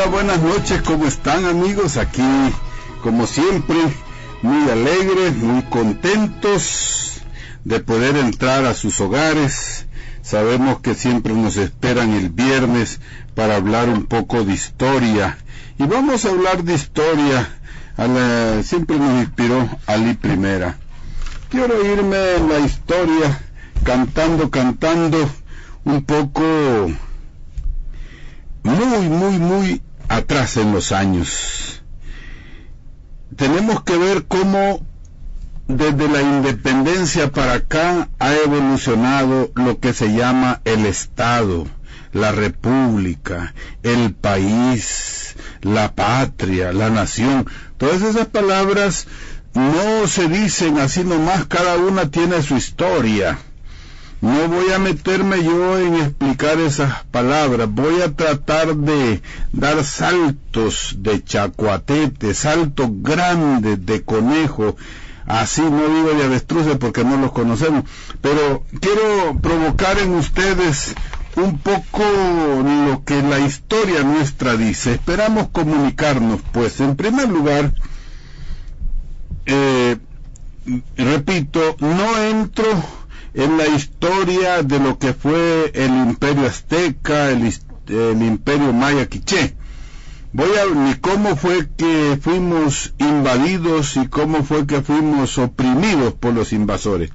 Hola, buenas noches, ¿cómo están, amigos? Aquí, como siempre, muy alegres, muy contentos de poder entrar a sus hogares. Sabemos que siempre nos esperan el viernes para hablar un poco de historia. Y vamos a hablar de historia. Siempre nos inspiró Ali Primera. Quiero irme en la historia cantando un poco muy atrás en los años. Tenemos que ver cómo desde la independencia para acá ha evolucionado lo que se llama el Estado, la República, el país, la patria, la nación. Todas esas palabras no se dicen así nomás, cada una tiene su historia. No voy a meterme yo en explicar esas palabras, voy a tratar de dar saltos de chacuatete, saltos grandes de conejo, así no digo de avestruces porque no los conocemos, pero quiero provocar en ustedes un poco lo que la historia nuestra dice. Esperamos comunicarnos, pues. En primer lugar, repito, no entro en la historia de lo que fue el imperio azteca, el imperio maya quiché. Ni cómo fue que fuimos invadidos y cómo fue que fuimos oprimidos por los invasores.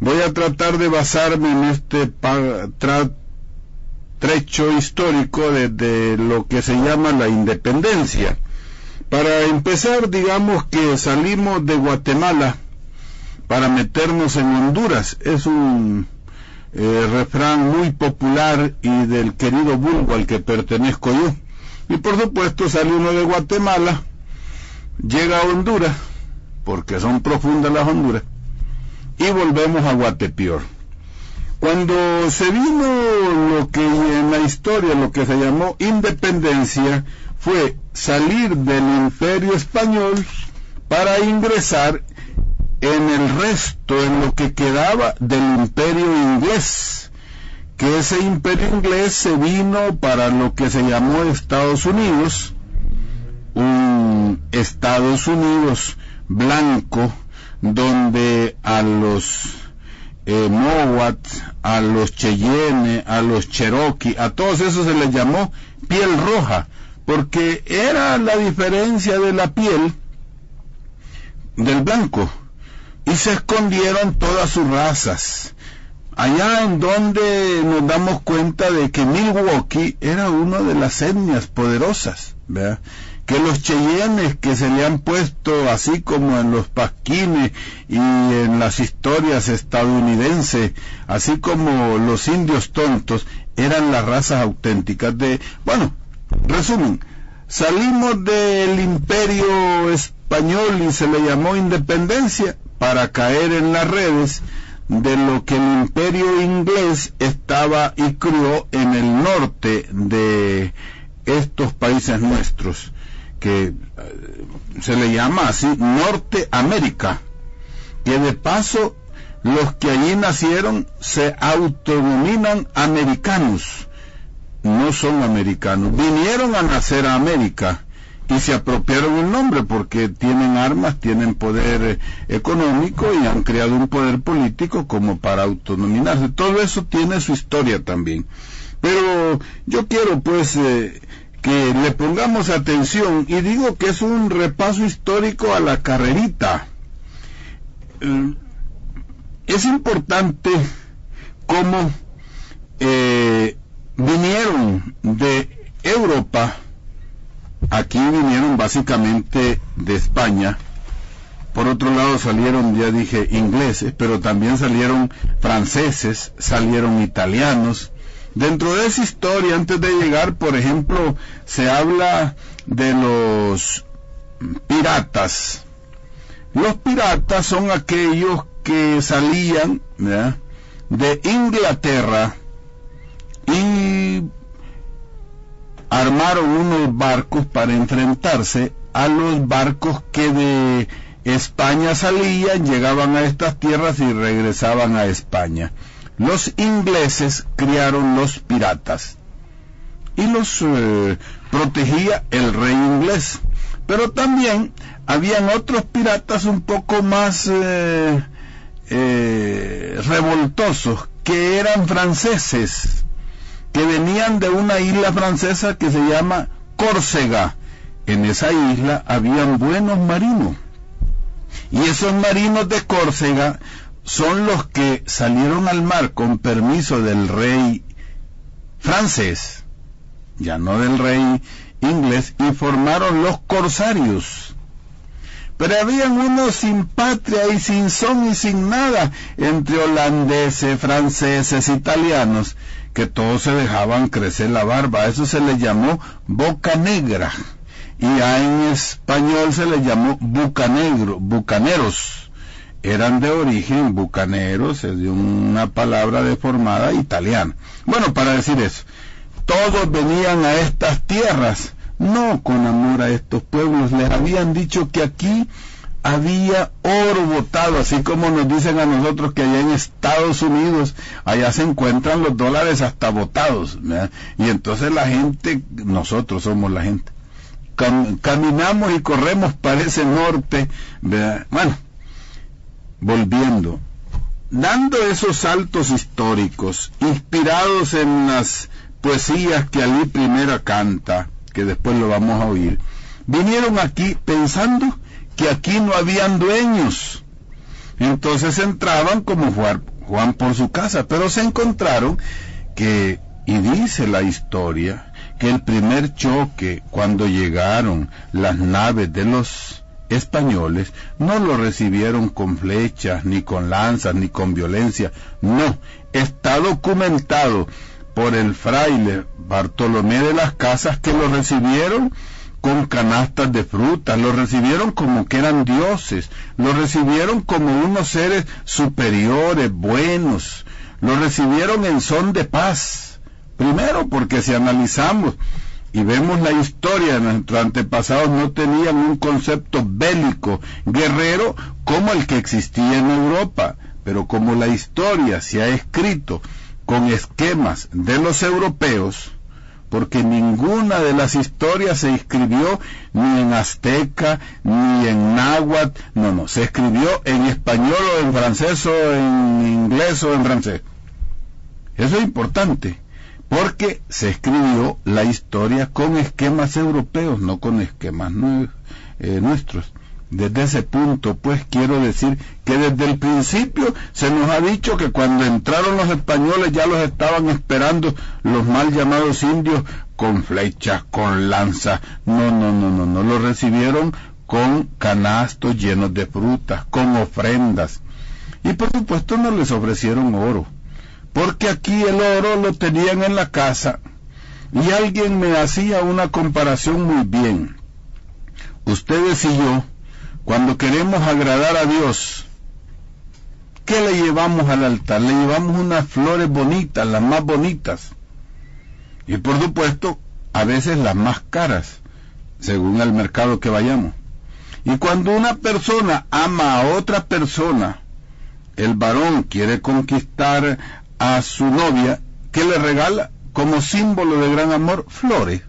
Voy a tratar de basarme en este trecho histórico de lo que se llama la independencia. Para empezar, digamos que salimos de Guatemala para meternos en Honduras. Es un refrán muy popular y del querido vulgo al que pertenezco yo. Y por supuesto sale uno de Guatemala, llega a Honduras, porque son profundas las Honduras, y volvemos a Guatepeor. Cuando se vino lo que en la historia, lo que se llamó independencia, fue salir del imperio español para ingresar en el resto, en lo que quedaba del imperio inglés, que ese imperio inglés se vino para lo que se llamó Estados Unidos, un Estados Unidos blanco, donde a los Mowat, a los Cheyenne, a los Cherokee, a todos esos se les llamó piel roja, porque era la diferencia de la piel del blanco. Y se escondieron todas sus razas. Allá en donde nos damos cuenta de que Milwaukee era una de las etnias poderosas, ¿verdad? Que los Cheyennes que se le han puesto así como en los pasquines y en las historias estadounidenses, así como los indios tontos, eran las razas auténticas resumen, salimos del imperio español y se le llamó independencia para caer en las redes de lo que el imperio inglés estaba y crió en el norte de estos países nuestros, que se le llama así Norteamérica, que de paso los que allí nacieron se autodenominan americanos, no son americanos, vinieron a nacer a América y se apropiaron el nombre porque tienen armas, tienen poder económico y han creado un poder político como para autonominarse. Todo eso tiene su historia también. Pero yo quiero pues que le pongamos atención, y digo que es un repaso histórico a la carrerita. Es importante cómo vinieron de Europa. Aquí vinieron básicamente de España. Por otro lado salieron, ya dije, ingleses, pero también salieron franceses, salieron italianos. Dentro de esa historia, antes de llegar, por ejemplo, se habla de los piratas. Los piratas son aquellos que salían, ¿verdad?, de Inglaterra y armaron unos barcos para enfrentarse a los barcos que de España salían, llegaban a estas tierras y regresaban a España. Los ingleses criaron los piratas. y los protegía el rey inglés. Pero también habían otros piratas un poco más revoltosos, que eran franceses, que venían de una isla francesa que se llama Córcega. En esa isla habían buenos marinos, y esos marinos de Córcega son los que salieron al mar con permiso del rey francés, ya no del rey inglés, y formaron los corsarios. Pero habían unos sin patria y sin son y sin nada, entre holandeses, franceses, italianos, que todos se dejaban crecer la barba. Eso se les llamó boca negra, y en español se les llamó bucaneros. Eran de origen bucaneros, es de una palabra deformada italiana. Bueno, para decir eso, todos venían a estas tierras, no con amor a estos pueblos. Les habían dicho que aquí había oro botado, así como nos dicen a nosotros que allá en Estados Unidos, allá se encuentran los dólares hasta botados, ¿verdad? Y entonces la gente, nosotros somos la gente, caminamos y corremos para ese norte, ¿verdad? Bueno, volviendo, dando esos saltos históricos, inspirados en las poesías que Alí I canta, que después lo vamos a oír, vinieron aquí pensando que aquí no habían dueños. Entonces entraban como Juan por su casa, pero se encontraron que, y dice la historia, que el primer choque, cuando llegaron las naves de los españoles, no lo recibieron con flechas, ni con lanzas, ni con violencia. No, está documentado por el fraile Bartolomé de las Casas, que lo recibieron con canastas de frutas, lo recibieron como que eran dioses, lo recibieron como unos seres superiores, buenos, lo recibieron en son de paz. Primero, porque si analizamos y vemos la historia de nuestros antepasados, no tenían un concepto bélico, guerrero, como el que existía en Europa, pero como la historia se ha escrito con esquemas de los europeos, porque ninguna de las historias se escribió ni en azteca, ni en náhuatl, no, se escribió en español o en francés o en inglés o en francés. Eso es importante, porque se escribió la historia con esquemas europeos, no con esquemas nuestros. Desde ese punto, pues, quiero decir que desde el principio se nos ha dicho que cuando entraron los españoles ya los estaban esperando los mal llamados indios con flechas, con lanzas. No, los recibieron con canastos llenos de frutas, con ofrendas. Y por supuesto no les ofrecieron oro, porque aquí el oro lo tenían en la casa. Y alguien me hacía una comparación muy bien. Ustedes y yo, cuando queremos agradar a Dios, ¿qué le llevamos al altar? Le llevamos unas flores bonitas, las más bonitas. Y por supuesto, a veces las más caras, según el mercado que vayamos. Y cuando una persona ama a otra persona, el varón quiere conquistar a su novia, ¿qué le regala? Como símbolo de gran amor, flores.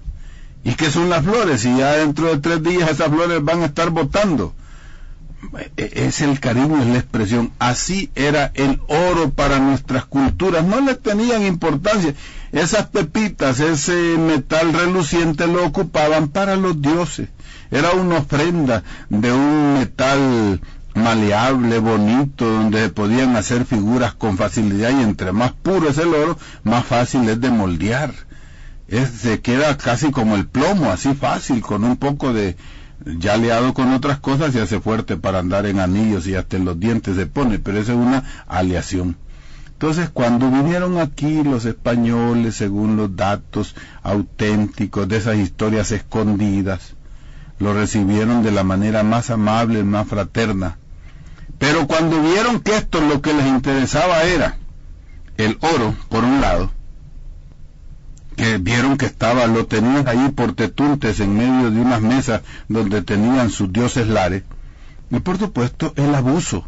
¿Y qué son las flores? Y ya dentro de 3 días esas flores van a estar botando. Es el cariño, es la expresión. Así era el oro para nuestras culturas. No le tenían importancia. Esas pepitas, ese metal reluciente lo ocupaban para los dioses. Era una ofrenda de un metal maleable, bonito, donde podían hacer figuras con facilidad, y entre más puro es el oro, más fácil es de moldear. Se queda casi como el plomo, así fácil, con un poco de, ya aliado con otras cosas, se hace fuerte para andar en anillos y hasta en los dientes se pone, pero esa es una aleación. Entonces, cuando vinieron aquí los españoles, según los datos auténticos de esas historias escondidas, lo recibieron de la manera más amable, más fraterna. Pero cuando vieron que esto lo que les interesaba era el oro, por un lado, que vieron que lo tenían ahí por tetuntes en medio de unas mesas donde tenían sus dioses lares, y por supuesto el abuso.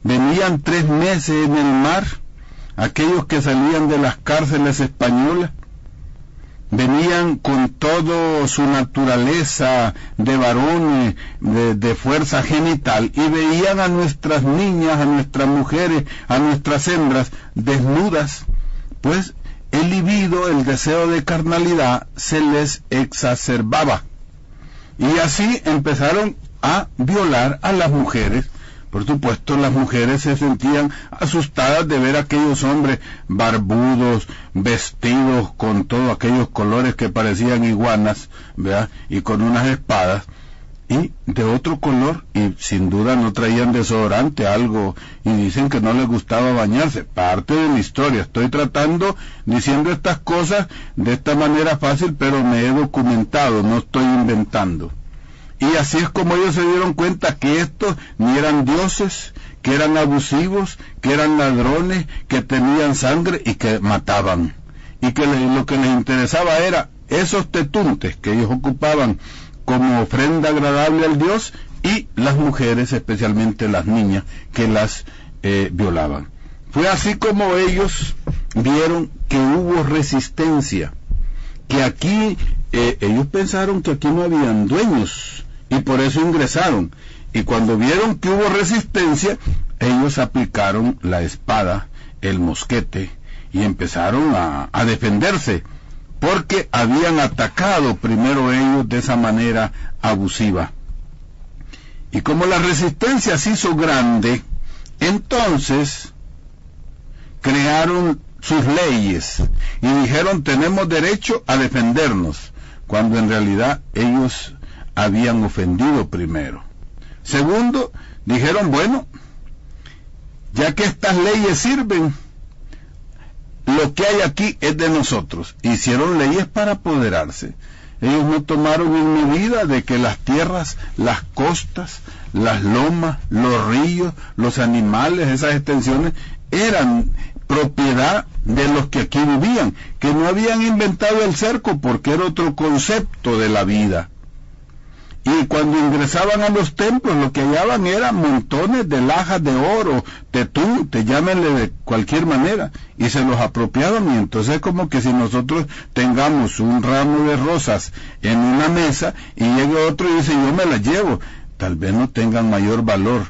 Venían 3 meses en el mar, aquellos que salían de las cárceles españolas, venían con toda su naturaleza de varones, de fuerza genital, y veían a nuestras niñas, a nuestras mujeres, a nuestras hembras desnudas, pues el libido, el deseo de carnalidad, se les exacerbaba. Y así empezaron a violar a las mujeres. Por supuesto, las mujeres se sentían asustadas de ver a aquellos hombres barbudos, vestidos con todos aquellos colores que parecían iguanas, ¿verdad? Y con unas espadas, y de otro color, y sin duda no traían desodorante, algo, y dicen que no les gustaba bañarse. Parte de mi historia. Estoy diciendo estas cosas de esta manera fácil, pero me he documentado, no estoy inventando. Y así es como ellos se dieron cuenta que estos ni eran dioses, que eran abusivos, que eran ladrones, que tenían sangre y que mataban. Y que lo que les interesaba era esos tetuntes que ellos ocupaban como ofrenda agradable al Dios, y las mujeres, especialmente las niñas, que las violaban. Fue así como ellos vieron que hubo resistencia, que aquí, ellos pensaron que aquí no habían dueños, y por eso ingresaron. Y cuando vieron que hubo resistencia, ellos aplicaron la espada, el mosquete, y empezaron a defenderse, porque habían atacado primero ellos de esa manera abusiva. Y como la resistencia se hizo grande, entonces crearon sus leyes y dijeron: tenemos derecho a defendernos, cuando en realidad ellos habían ofendido primero. Segundo, dijeron: bueno, ya que estas leyes sirven, lo que hay aquí es de nosotros. Hicieron leyes para apoderarse. Ellos no tomaron en medida de que las tierras, las costas, las lomas, los ríos, los animales, esas extensiones, eran propiedad de los que aquí vivían, que no habían inventado el cerco porque era otro concepto de la vida. Y cuando ingresaban a los templos, lo que hallaban eran montones de lajas de oro, tetunte, llámenle de cualquier manera, y se los apropiaban. Y entonces es como que si nosotros tengamos un ramo de rosas en una mesa y llegue otro y dice: yo me las llevo. Tal vez no tengan mayor valor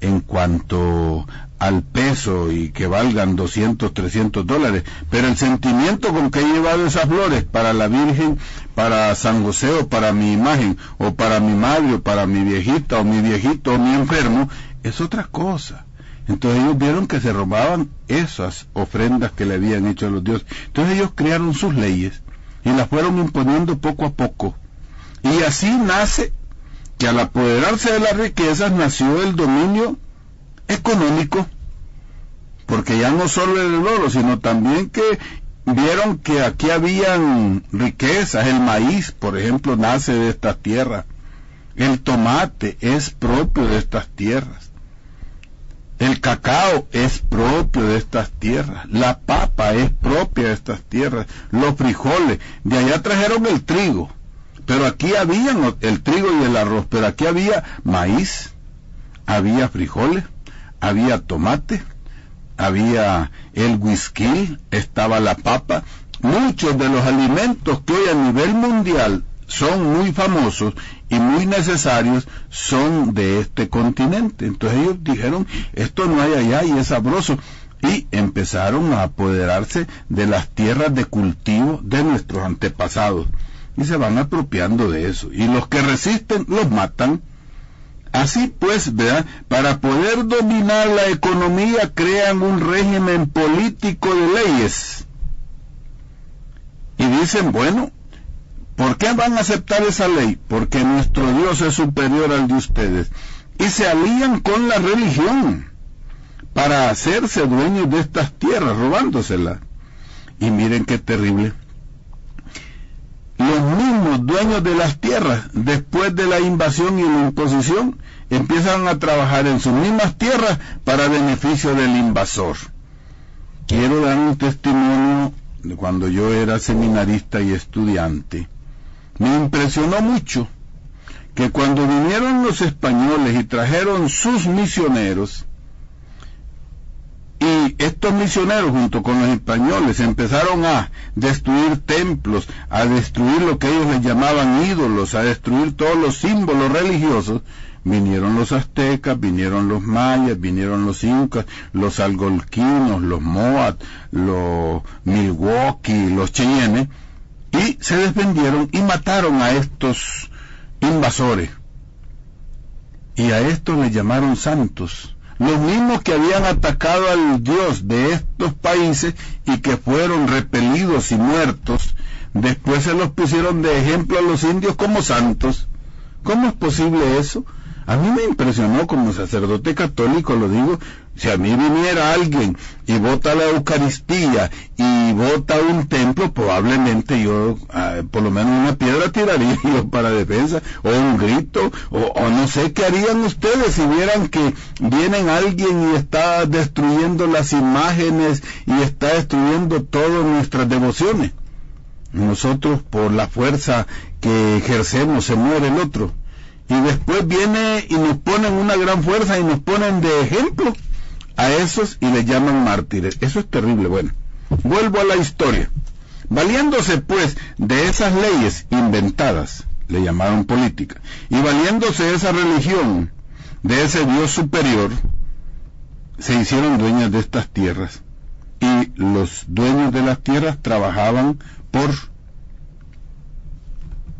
en cuanto al peso y que valgan $200, $300, pero el sentimiento con que he llevado esas flores para la Virgen, para San José, o para mi imagen, o para mi madre, o para mi viejita, o mi viejito, o mi enfermo, es otra cosa. Entonces ellos vieron que se robaban esas ofrendas que le habían hecho a los dioses. Entonces ellos crearon sus leyes y las fueron imponiendo poco a poco. Y así nace que, al apoderarse de las riquezas, nació el dominio económico, porque ya no solo el oro, sino también que vieron que aquí habían riquezas. El maíz, por ejemplo, nace de estas tierras. El tomate es propio de estas tierras. El cacao es propio de estas tierras. La papa es propia de estas tierras. Los frijoles, de allá trajeron el trigo, pero aquí habían el trigo y el arroz, pero aquí había maíz, había frijoles, había tomate, había el whisky, estaba la papa. Muchos de los alimentos que hoy a nivel mundial son muy famosos y muy necesarios son de este continente. Entonces ellos dijeron: esto no hay allá y es sabroso, y empezaron a apoderarse de las tierras de cultivo de nuestros antepasados y se van apropiando de eso, y los que resisten los matan. Así pues, ¿verdad?, para poder dominar la economía crean un régimen político de leyes y dicen: bueno, ¿por qué van a aceptar esa ley? Porque nuestro Dios es superior al de ustedes. Y se alían con la religión para hacerse dueños de estas tierras, robándoselas. Y miren qué terrible. Los mismos dueños de las tierras, después de la invasión y la imposición, empiezan a trabajar en sus mismas tierras para beneficio del invasor. Quiero dar un testimonio de cuando yo era seminarista y estudiante. Me impresionó mucho que cuando vinieron los españoles y trajeron sus misioneros y estos misioneros junto con los españoles empezaron a destruir templos, a destruir lo que ellos les llamaban ídolos, a destruir todos los símbolos religiosos. Vinieron los aztecas, vinieron los mayas, vinieron los incas, los algonquinos, los moat, los milwaukee, los cheyennes, y se defendieron y mataron a estos invasores. Y a estos les llamaron santos. Los mismos que habían atacado al Dios de estos países y que fueron repelidos y muertos, después se los pusieron de ejemplo a los indios como santos. ¿Cómo es posible eso? A mí me impresionó como sacerdote católico, lo digo. Si a mí viniera alguien y bota la Eucaristía y bota un templo, probablemente yo, por lo menos una piedra tiraría yo para defensa, o un grito, o no sé qué harían ustedes si vieran que vienen alguien y está destruyendo las imágenes y está destruyendo todas nuestras devociones. Nosotros, por la fuerza que ejercemos, se muere el otro. Y después viene y nos ponen una gran fuerza y nos ponen de ejemplo a esos y les llaman mártires. Eso es terrible. Bueno, vuelvo a la historia. Valiéndose pues de esas leyes inventadas, le llamaron política, y valiéndose de esa religión, de ese Dios superior, se hicieron dueños de estas tierras. Y los dueños de las tierras trabajaban por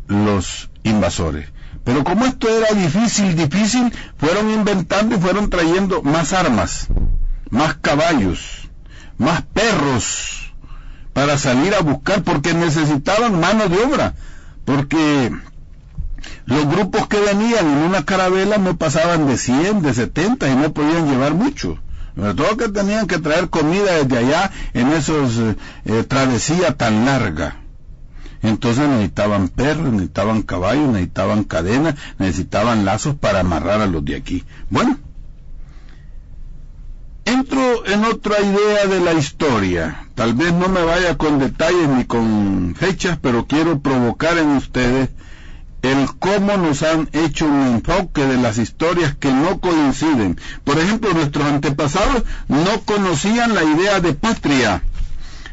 los invasores. Pero como esto era difícil, fueron inventando y fueron trayendo más armas, más caballos, más perros, para salir a buscar, porque necesitaban mano de obra, porque los grupos que venían en una carabela no pasaban de 100, de 70 y no podían llevar mucho. Sobre todo que tenían que traer comida desde allá en esos travesía tan larga. Entonces necesitaban perros, necesitaban caballos, necesitaban cadenas, necesitaban lazos para amarrar a los de aquí. Bueno, entro en otra idea de la historia. Tal vez no me vaya con detalles ni con fechas, pero quiero provocar en ustedes el cómo nos han hecho un enfoque de las historias que no coinciden. Por ejemplo, nuestros antepasados no conocían la idea de patria.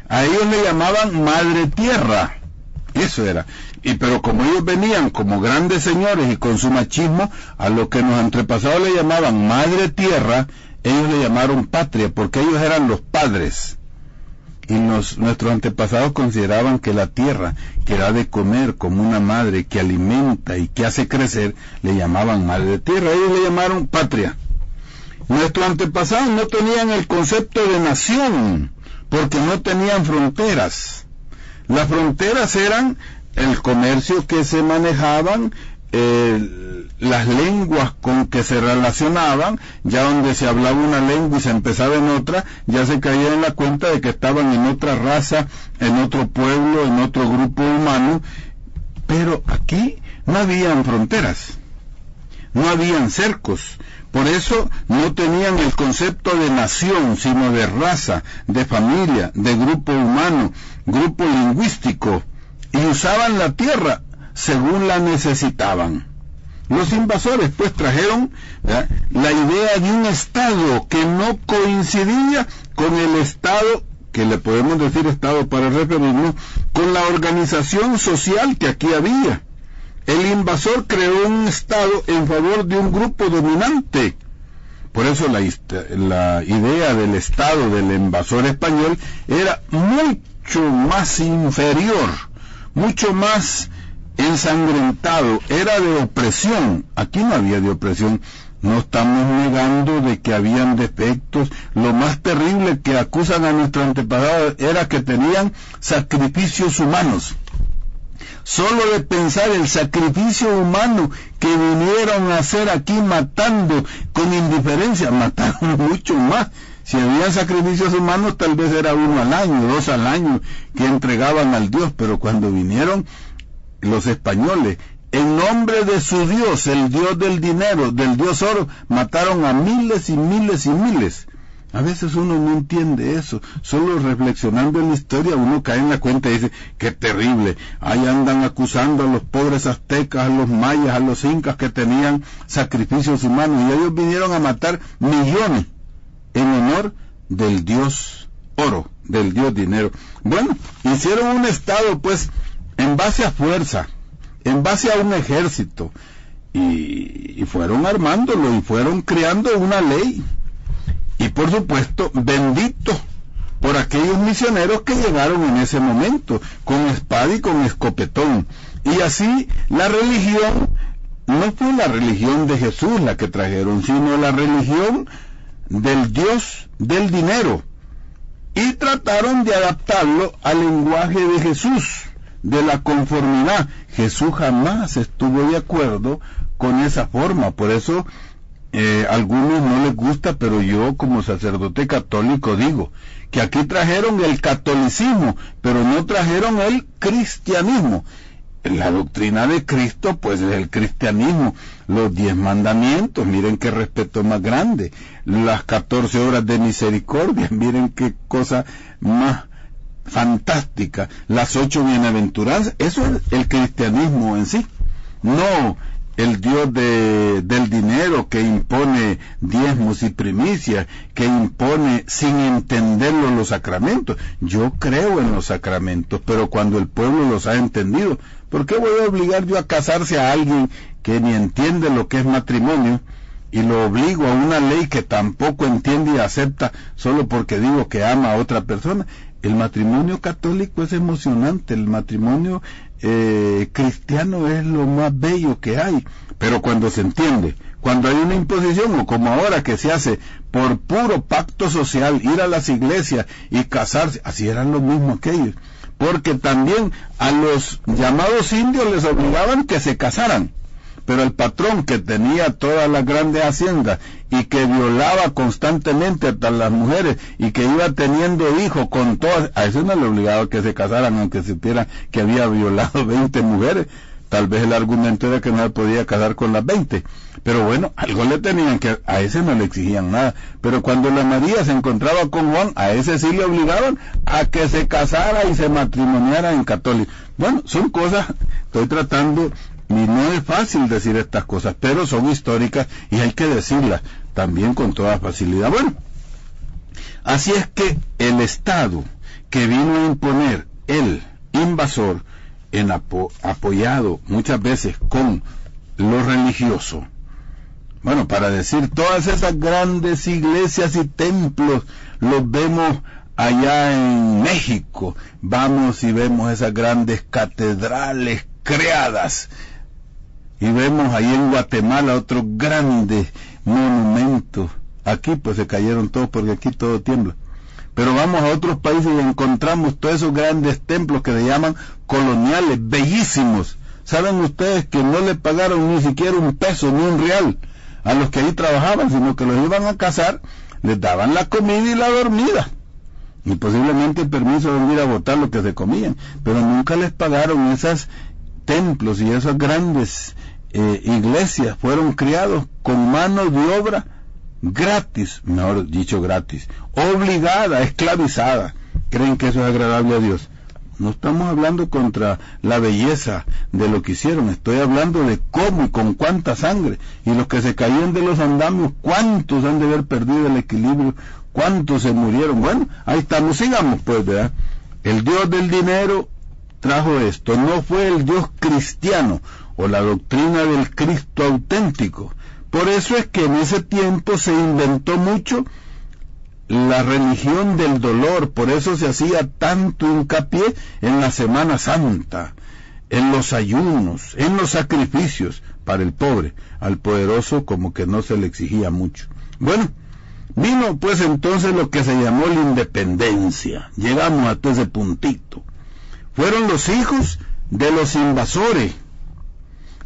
A ellos le llamaban madre tierra. Eso era. Pero como ellos venían como grandes señores y con su machismo, a lo que nuestros antepasados le llamaban madre tierra, ellos le llamaron patria, porque ellos eran los padres. Y nuestros antepasados consideraban que la tierra, que da de comer como una madre que alimenta y que hace crecer, le llamaban madre tierra. Ellos le llamaron patria. Nuestros antepasados no tenían el concepto de nación, porque no tenían fronteras. Las fronteras eran el comercio que se manejaban, las lenguas con que se relacionaban. Ya donde se hablaba una lengua y se empezaba en otra, ya se caía en la cuenta de que estaban en otra raza, en otro pueblo, en otro grupo humano. Pero aquí no habían fronteras, no habían cercos. Por eso no tenían el concepto de nación, sino de raza, de familia, de grupo humano, grupo lingüístico, y usaban la tierra según la necesitaban. Los invasores pues trajeron la idea de un Estado que no coincidía con el Estado, que le podemos decir Estado para referirnos, con la organización social que aquí había. El invasor creó un Estado en favor de un grupo dominante. Por eso la idea del Estado del invasor español era mucho más inferior, mucho más ensangrentado, era de opresión. Aquí no había de opresión. No estamos negando de que habían defectos. Lo más terrible que acusan a nuestros antepasados era que tenían sacrificios humanos. Solo de pensar el sacrificio humano que vinieron a hacer aquí matando con indiferencia, mataron mucho más. Si había sacrificios humanos, tal vez era 1 al año, 2 al año que entregaban al Dios, pero cuando vinieron los españoles, en nombre de su Dios, el Dios del dinero, del Dios oro, mataron a miles y miles y miles. A veces uno no entiende eso. Solo reflexionando en la historia uno cae en la cuenta y dice, qué terrible. Ahí andan acusando a los pobres aztecas, a los mayas, a los incas que tenían sacrificios humanos, y ellos vinieron a matar millones en honor del dios oro, del dios dinero. Bueno, hicieron un estado pues en base a fuerza, en base a un ejército, y fueron armándolo y fueron creando una ley. Y por supuesto, bendito por aquellos misioneros que llegaron en ese momento, con espada y con escopetón. Y así la religión, no fue la religión de Jesús la que trajeron, sino la religión del Dios del dinero. Y trataron de adaptarlo al lenguaje de Jesús, de la conformidad. Jesús jamás estuvo de acuerdo con esa forma, por eso a algunos no les gusta, pero yo como sacerdote católico digo que aquí trajeron el catolicismo, pero no trajeron el cristianismo. La doctrina de Cristo pues es el cristianismo, los 10 mandamientos, miren qué respeto más grande, las 14 horas de misericordia, miren qué cosa más fantástica, las 8 bienaventuranzas, eso es el cristianismo en sí, no el Dios del dinero que impone diezmos y primicias, que impone sin entenderlo los sacramentos. Yo creo en los sacramentos, pero cuando el pueblo los ha entendido, ¿por qué voy a obligar yo a casarse a alguien que ni entiende lo que es matrimonio y lo obligo a una ley que tampoco entiende y acepta solo porque digo que ama a otra persona? El matrimonio católico es emocionante, el matrimonio cristiano es lo más bello que hay, pero cuando se entiende, cuando hay una imposición, o como ahora que se hace por puro pacto social, ir a las iglesias y casarse, así eran los mismos aquellos, porque también a los llamados indios les obligaban que se casaran, pero el patrón que tenía todas las grandes haciendas y que violaba constantemente a las mujeres y que iba teniendo hijos con todas, a eso no le obligaba que se casaran, aunque supiera que había violado 20 mujeres. Tal vez el argumento era que no podía casar con las 20, pero bueno, algo le tenían que, a ese no le exigían nada. Pero cuando la María se encontraba con Juan, a ese sí le obligaban a que se casara y se matrimoniara en católico. Bueno, son cosas, estoy tratando, y no es fácil decir estas cosas, pero son históricas y hay que decirlas también con toda facilidad. Bueno, así es que el Estado que vino a imponer el invasor, apoyado muchas veces con lo religioso, bueno, para decir todas esas grandes iglesias y templos, los vemos allá en México, vamos y vemos esas grandes catedrales creadas, y vemos ahí en Guatemala otros grandes monumentos. Aquí pues se cayeron todos porque aquí todo tiembla. Pero vamos a otros países y encontramos todos esos grandes templos que se llaman coloniales, bellísimos. ¿Saben ustedes que no le pagaron ni siquiera un peso, ni un real a los que ahí trabajaban, sino que los iban a casar, les daban la comida y la dormida? Y posiblemente el permiso de ir a botar lo que se comían, pero nunca les pagaron. Esos templos y esas grandes iglesias fueron criados con mano de obra gratis, mejor dicho gratis, obligada, esclavizada. ¿Creen que eso es agradable a Dios? No estamos hablando contra la belleza de lo que hicieron, estoy hablando de cómo y con cuánta sangre, y los que se caían de los andamios, cuántos han de haber perdido el equilibrio, cuántos se murieron. Bueno, ahí estamos, sigamos pues, ¿verdad? El Dios del dinero trajo esto, no fue el Dios cristiano o la doctrina del Cristo auténtico. Por eso es que en ese tiempo se inventó mucho la religión del dolor, por eso se hacía tanto hincapié en la Semana Santa, en los ayunos, en los sacrificios para el pobre. Al poderoso como que no se le exigía mucho. Bueno, vino pues entonces lo que se llamó la independencia. Llegamos hasta ese puntito. Fueron los hijos de los invasores,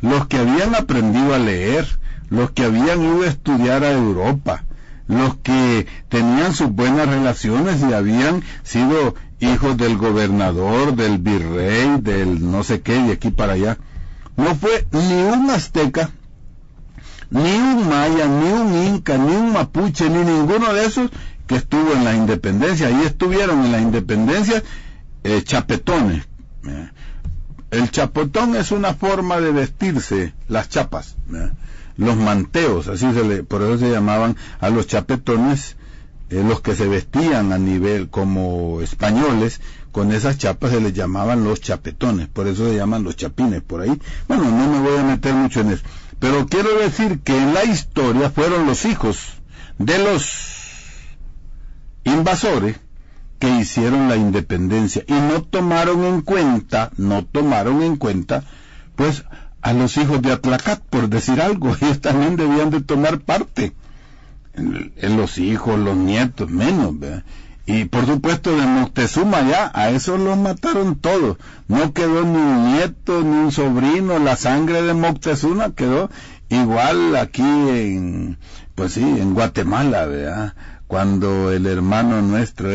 los que habían aprendido a leer, los que habían ido a estudiar a Europa, los que tenían sus buenas relaciones y habían sido hijos del gobernador, del virrey, del no sé qué, de aquí para allá. No fue ni un azteca, ni un maya, ni un inca, ni un mapuche, ni ninguno de esos que estuvo en la independencia. Ahí estuvieron en la independencia chapetones. El chapotón es una forma de vestirse, las chapas, los manteos, por eso se llamaban a los chapetones los que se vestían a nivel como españoles, con esas chapas se les llamaban los chapetones, por eso se llaman los chapines por ahí. Bueno, no me voy a meter mucho en eso, pero quiero decir que en la historia fueron los hijos de los invasores que hicieron la independencia y no tomaron en cuenta, pues, a los hijos de Atlacat, por decir algo. Ellos también debían de tomar parte, en los hijos, los nietos, menos, ¿verdad? Y por supuesto de Moctezuma ya, a esos los mataron todos, no quedó ni un nieto, ni un sobrino. La sangre de Moctezuma quedó igual aquí en Guatemala, ¿verdad? Cuando el hermano nuestro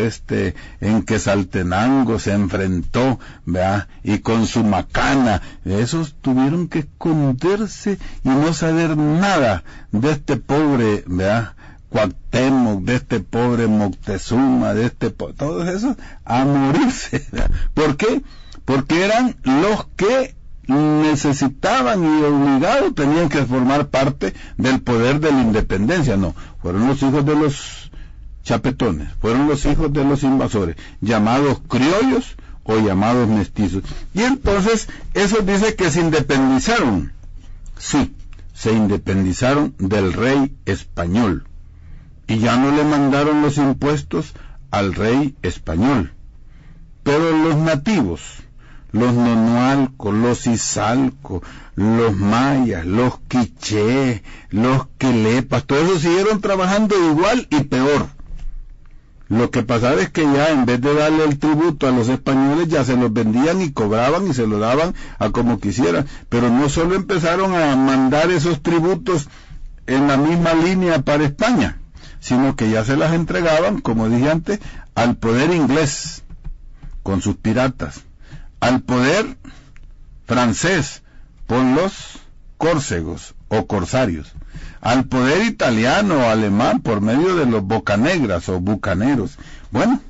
en Quetzaltenango se enfrentó, ¿verdad? Y con su macana, esos tuvieron que esconderse y no saber nada de este pobre, ¿verdad? Cuauhtémoc, de este pobre Moctezuma, todos esos a morirse, ¿verdad? ¿Por qué? Porque eran los que necesitaban y obligados tenían que formar parte del poder de la independencia. No, fueron los hijos de los chapetones, fueron los hijos de los invasores, llamados criollos o llamados mestizos. Y entonces eso dice que se independizaron. Sí, se independizaron del rey español y ya no le mandaron los impuestos al rey español. Pero los nativos, los nonualcos, los izalcos, los mayas, los quichés, los quelepas, todos esos siguieron trabajando igual y peor. Lo que pasaba es que ya en vez de darle el tributo a los españoles, ya se los vendían y cobraban y se lo daban a como quisieran. Pero no solo empezaron a mandar esos tributos en la misma línea para España, sino que ya se las entregaban, como dije antes, al poder inglés, con sus piratas, al poder francés, por los córsegos o corsarios, al poder italiano o alemán por medio de los bocanegras o bucaneros. Bueno,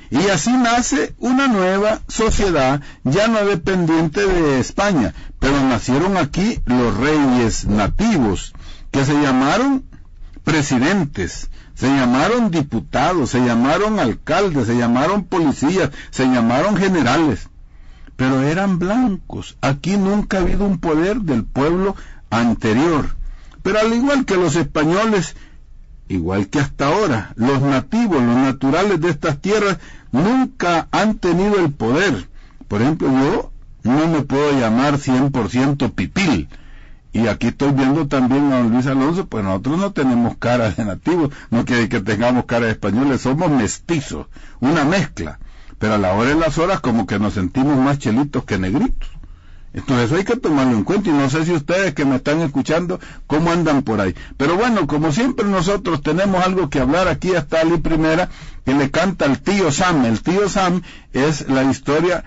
y así nace una nueva sociedad ya no dependiente de España, pero nacieron aquí los reyes nativos, que se llamaron presidentes, se llamaron diputados, se llamaron alcaldes, se llamaron policías, se llamaron generales, pero eran blancos. Aquí nunca ha habido un poder del pueblo anterior. Pero al igual que los españoles, igual que hasta ahora, los nativos, los naturales de estas tierras, nunca han tenido el poder. Por ejemplo, yo no me puedo llamar 100% pipil. Y aquí estoy viendo también a don Luis Alonso, pues nosotros no tenemos cara de nativos, no quiere que tengamos cara de españoles, somos mestizos, una mezcla. Pero a la hora de las horas como que nos sentimos más chelitos que negritos. Entonces eso hay que tomarlo en cuenta, y no sé si ustedes que me están escuchando, cómo andan por ahí. Pero bueno, como siempre nosotros tenemos algo que hablar. Aquí está Ali Primera, que le canta al tío Sam. El tío Sam es la historia,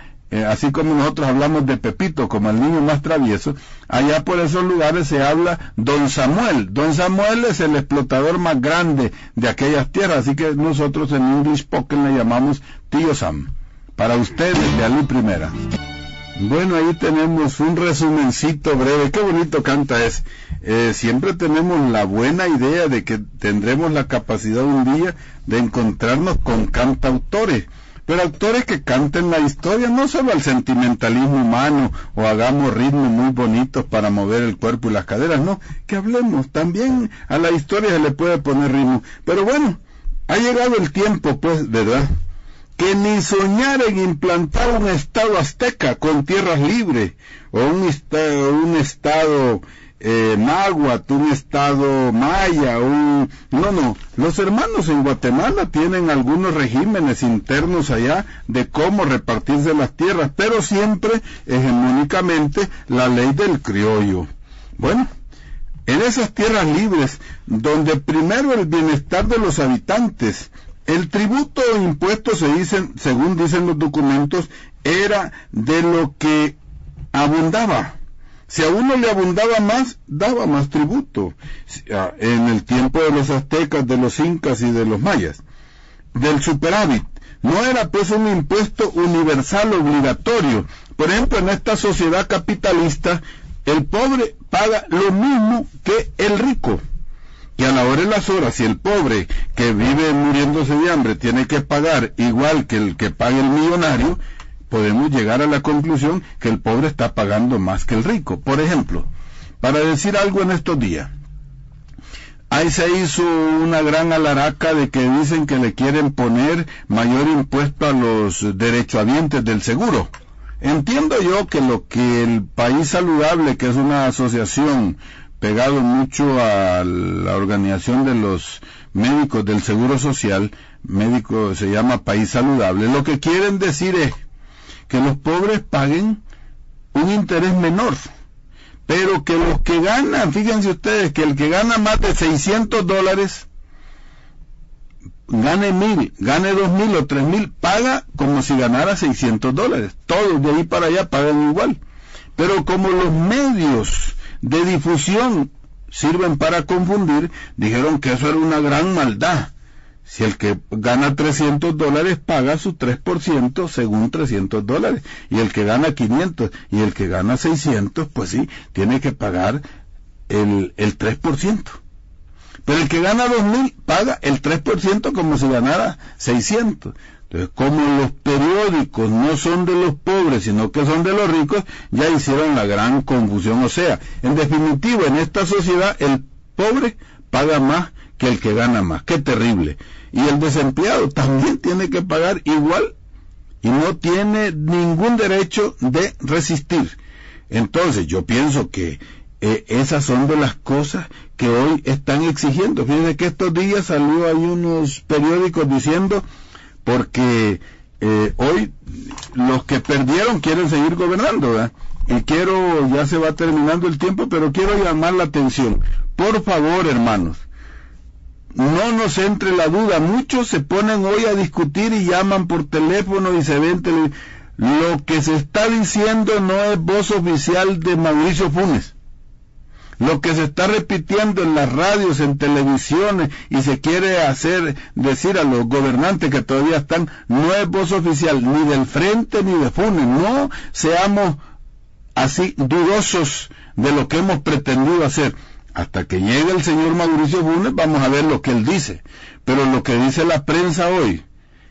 así como nosotros hablamos de Pepito como el niño más travieso, allá por esos lugares se habla Don Samuel. Don Samuel es el explotador más grande de aquellas tierras, así que nosotros en English Spoken le llamamos tío Sam. Para ustedes, de Ali Primera. Bueno, ahí tenemos un resumencito breve. Qué bonito canta es. Siempre tenemos la buena idea de que tendremos la capacidad un día de encontrarnos con cantautores, pero autores que canten la historia, no solo al sentimentalismo humano o hagamos ritmos muy bonitos para mover el cuerpo y las caderas, no, que hablemos, también a la historia se le puede poner ritmo. Pero bueno, ha llegado el tiempo, pues, ¿verdad?, que ni soñar en implantar un estado azteca con tierras libres, o un estado náhuatl, un estado maya, no, los hermanos en Guatemala tienen algunos regímenes internos allá de cómo repartirse las tierras, pero siempre hegemónicamente la ley del criollo. Bueno, en esas tierras libres, donde primero el bienestar de los habitantes, el tributo o impuesto, según dicen los documentos, era de lo que abundaba. Si a uno le abundaba más, daba más tributo. En el tiempo de los aztecas, de los incas y de los mayas. Del superávit. No era pues un impuesto universal obligatorio. Por ejemplo, en esta sociedad capitalista, el pobre paga lo mismo que el rico. que a la hora de las horas, si el pobre que vive muriéndose de hambre tiene que pagar igual que el que paga el millonario, podemos llegar a la conclusión que el pobre está pagando más que el rico. Por ejemplo, para decir algo en estos días, ahí se hizo una gran alaraca de que dicen que le quieren poner mayor impuesto a los derechohabientes del seguro. Entiendo yo que lo que el País Saludable, que es una asociación pegado mucho a la organización de los médicos del Seguro Social, médico se llama País Saludable, lo que quieren decir es que los pobres paguen un interés menor, pero que los que ganan, fíjense ustedes, que el que gana más de $600, gane 1,000, gane 2,000 o 3,000, paga como si ganara $600. Todos de ahí para allá pagan igual. Pero como los medios de difusión sirven para confundir, dijeron que eso era una gran maldad. Si el que gana $300 paga su 3% según $300, y el que gana 500 y el que gana 600, pues sí, tiene que pagar el 3%. Pero el que gana 2,000 paga el 3% como si ganara 600. Entonces, como los periódicos no son de los pobres, sino que son de los ricos, ya hicieron la gran confusión. O sea, en definitiva, en esta sociedad, el pobre paga más que el que gana más. ¡Qué terrible! Y el desempleado también tiene que pagar igual y no tiene ningún derecho de resistir. Entonces, yo pienso que esas son de las cosas que hoy están exigiendo. Fíjense que estos días salió ahí unos periódicos diciendo, porque hoy los que perdieron quieren seguir gobernando, ¿verdad? Y ya se va terminando el tiempo, pero quiero llamar la atención. Por favor, hermanos, no nos entre la duda. Muchos se ponen hoy a discutir y llaman por teléfono y se ven lo que se está diciendo no es voz oficial de Mauricio Funes. Lo que se está repitiendo en las radios, en televisiones, y se quiere decir a los gobernantes que todavía están, no es voz oficial ni del Frente ni de Funes. No seamos así dudosos de lo que hemos pretendido hacer. Hasta que llegue el señor Mauricio Funes, vamos a ver lo que él dice. Pero lo que dice la prensa hoy,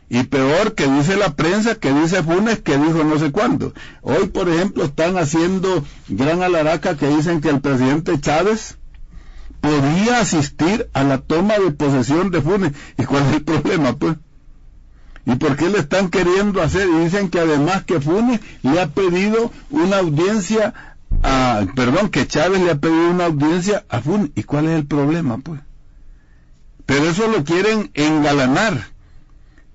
y peor que dice la prensa, que dice Funes, que dijo no sé cuándo. Hoy, por ejemplo, están haciendo gran alaraca que dicen que el presidente Chávez podía asistir a la toma de posesión de Funes. ¿Y cuál es el problema, pues? ¿Y por qué le están queriendo hacer? Y dicen que además que Funes le ha pedido una audiencia que Chávez le ha pedido una audiencia a Funes. ¿Y cuál es el problema, pues? Pero eso lo quieren engalanar.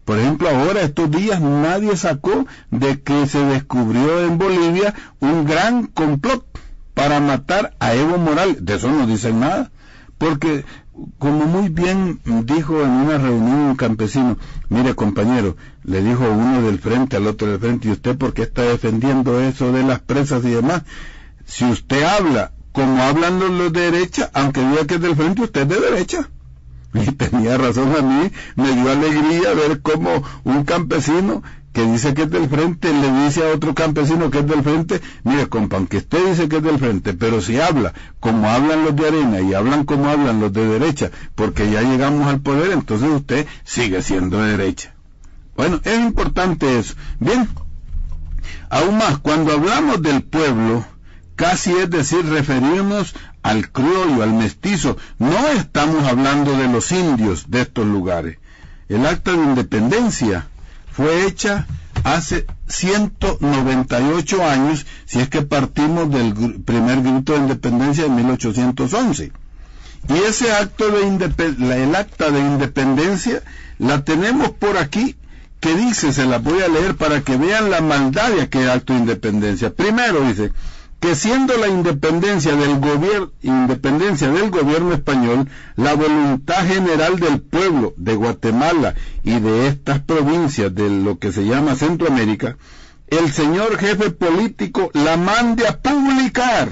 Por ejemplo, ahora, estos días, nadie sacó de que se descubrió en Bolivia un gran complot para matar a Evo Morales. De eso no dicen nada. Porque, como muy bien dijo en una reunión un campesino, mire compañero, le dijo uno del frente al otro del frente, ¿y usted por qué está defendiendo eso de las presas y demás? Si usted habla como hablan los de derecha, aunque diga que es del frente, usted es de derecha. Y tenía razón. A mí me dio alegría ver cómo un campesino que dice que es del frente le dice a otro campesino que es del frente, mire compa, aunque usted dice que es del frente, pero si habla como hablan los de arena y hablan como hablan los de derecha, porque ya llegamos al poder, entonces usted sigue siendo de derecha. Bueno, es importante eso. Bien, aún más, cuando hablamos del pueblo, casi es decir, referirnos al criollo, al mestizo. No estamos hablando de los indios de estos lugares. El acta de independencia fue hecha hace 198 años, si es que partimos del primer grito de independencia de 1811. Y ese acto el acta de independencia la tenemos por aquí, que dice, se la voy a leer para que vean la maldad de aquel acto de independencia. Primero dice que siendo la independencia del gobierno español, la voluntad general del pueblo de Guatemala y de estas provincias de lo que se llama Centroamérica, el señor jefe político la mande a publicar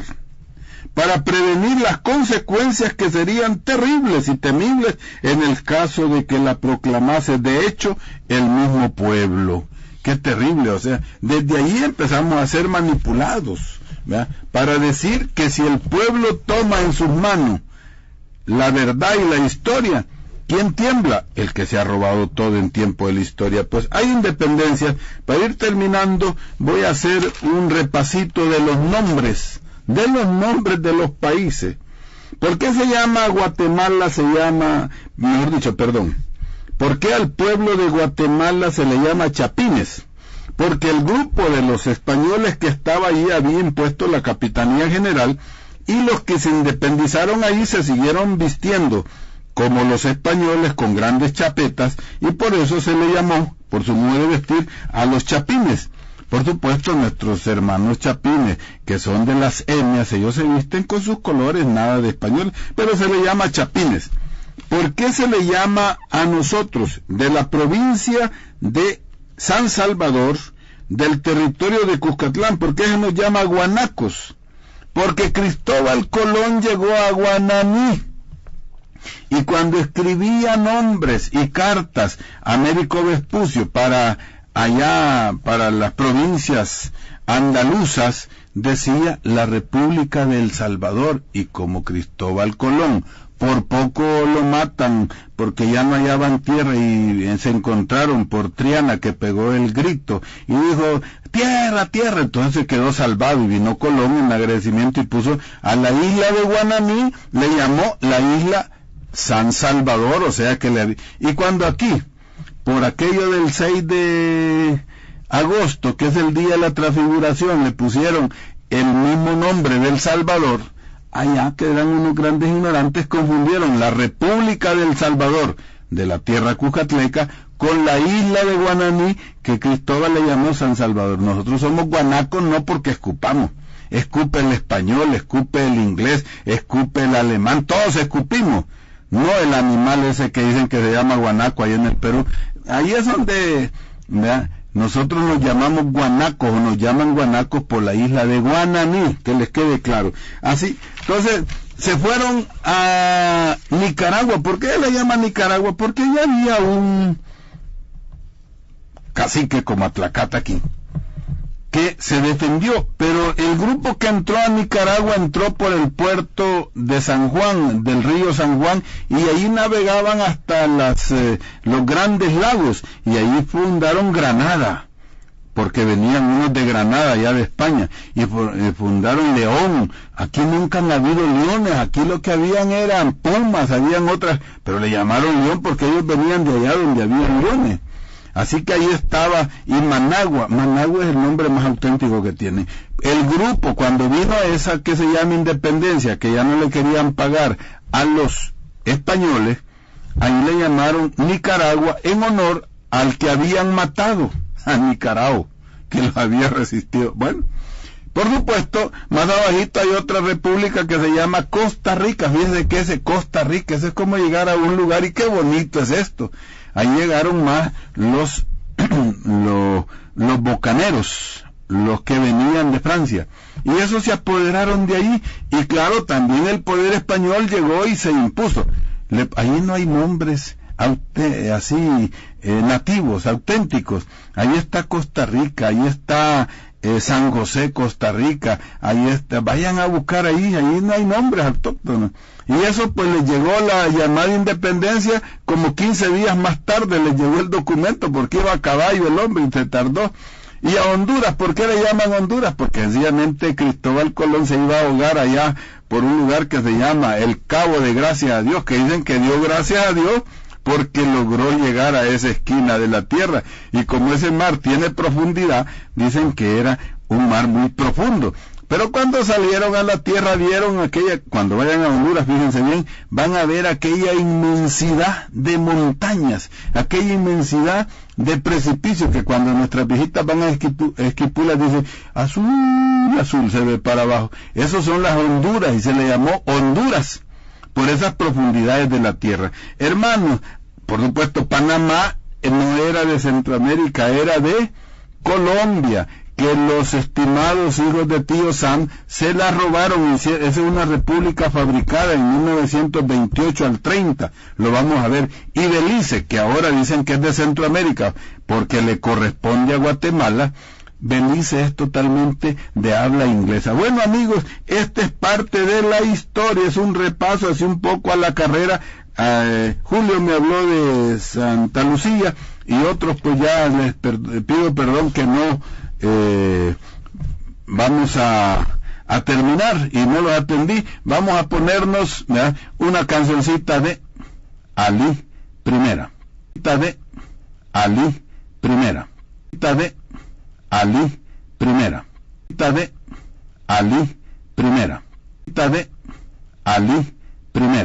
para prevenir las consecuencias que serían terribles y temibles en el caso de que la proclamase de hecho el mismo pueblo. Qué terrible, o sea, desde ahí empezamos a ser manipulados, ¿verdad? Para decir que si el pueblo toma en sus manos la verdad y la historia. ¿Quién tiembla? El que se ha robado todo en tiempo de la historia. Pues hay independencia. Para ir terminando, voy a hacer un repasito de los nombres de los países. ¿Por qué se llama Guatemala? ¿Por qué al pueblo de Guatemala se le llama chapines? Porque el grupo de los españoles que estaba allí había impuesto la capitanía general, y los que se independizaron ahí se siguieron vistiendo como los españoles, con grandes chapetas, y por eso se le llamó, por su modo de vestir, a los chapines. Por supuesto, nuestros hermanos chapines, que son de las etnias, ellos se visten con sus colores, nada de español, pero se le llama chapines. ¿Por qué se le llama a nosotros, de la provincia de San Salvador, del territorio de Cuscatlán? ¿Por qué se nos llama guanacos? Porque Cristóbal Colón llegó a Guananí, y cuando escribía nombres y cartas a Américo Vespucio para las provincias andaluzas, decía la República de El Salvador, y como Cristóbal Colón por poco lo matan porque ya no hallaban tierra y se encontraron por Triana, que pegó el grito y dijo tierra, tierra, entonces quedó salvado, y vino Colón en agradecimiento y puso a la isla de Guananí, le llamó la isla San Salvador, o sea que y cuando aquí, por aquello del 6 de agosto, que es el día de la transfiguración, le pusieron el mismo nombre del Salvador, allá que eran unos grandes ignorantes, confundieron la República del Salvador, de la tierra cuscatleca, con la isla de Guananí, que Cristóbal le llamó San Salvador. Nosotros somos guanacos no porque escupamos, escupe el español, escupe el inglés, escupe el alemán, todos escupimos, no el animal ese que dicen que se llama guanaco ahí en el Perú. Ahí es donde, ¿verdad?, nosotros nos llamamos guanacos, o nos llaman guanacos por la isla de Guananí, que les quede claro. Así, entonces, se fueron a Nicaragua. ¿Por qué le llaman Nicaragua? Porque ya había un cacique como Atlacata aquí, que se defendió, pero el grupo que entró a Nicaragua entró por el puerto de San Juan, del río San Juan, y ahí navegaban hasta los grandes lagos, y ahí fundaron Granada, porque venían unos de Granada, ya de España, y fundaron León. Aquí nunca han habido leones, aquí lo que habían eran pumas, habían otras, pero le llamaron León porque ellos venían de allá donde había leones. Así que ahí estaba, y Managua es el nombre más auténtico que tiene. El grupo, cuando vino a esa que se llama Independencia, que ya no le querían pagar a los españoles, ahí le llamaron Nicaragua en honor al que habían matado a Nicaragua, que los había resistido. Bueno, por supuesto, más abajito hay otra república que se llama Costa Rica. Fíjense que ese Costa Rica, ese es como llegar a un lugar, y qué bonito es esto. Ahí llegaron más los bocaneros, los que venían de Francia, y esos se apoderaron de ahí, y claro, también el poder español llegó y se impuso. Ahí no hay nombres así nativos, auténticos. Ahí está Costa Rica, ahí está San José, Costa Rica, ahí está, vayan a buscar ahí no hay nombres autóctonos. Y eso pues les llegó la llamada independencia, como 15 días más tarde les llegó el documento, porque iba a caballo el hombre y se tardó. Y a Honduras, ¿por qué le llaman Honduras? Porque sencillamente Cristóbal Colón se iba a ahogar allá por un lugar que se llama el Cabo de Gracias a Dios, que dicen que dio gracias a Dios porque logró llegar a esa esquina de la tierra, y como ese mar tiene profundidad, dicen que era un mar muy profundo. Pero cuando salieron a la tierra vieron cuando vayan a Honduras, fíjense bien, van a ver aquella inmensidad de montañas, aquella inmensidad de precipicios, que cuando nuestras viejitas van a Esquipulas dicen, azul, azul se ve para abajo. Esos son las Honduras, y se le llamó Honduras por esas profundidades de la tierra. Hermanos, por supuesto, Panamá no era de Centroamérica, era de Colombia, que los estimados hijos de tío Sam se la robaron. Esa es una república fabricada en 1928 al 30, lo vamos a ver. Y Belice, que ahora dicen que es de Centroamérica porque le corresponde a Guatemala, Belice es totalmente de habla inglesa. Bueno, amigos, esta es parte de la historia, es un repaso así un poco a la carrera. Julio me habló de Santa Lucía y otros, pues ya les pido perdón que no vamos a terminar y no los atendí. Vamos a ponernos, ¿verdad?, una cancioncita de Ali Primera, de Ali Primera, de Ali Primera, de Ali Primera, de Ali Primera.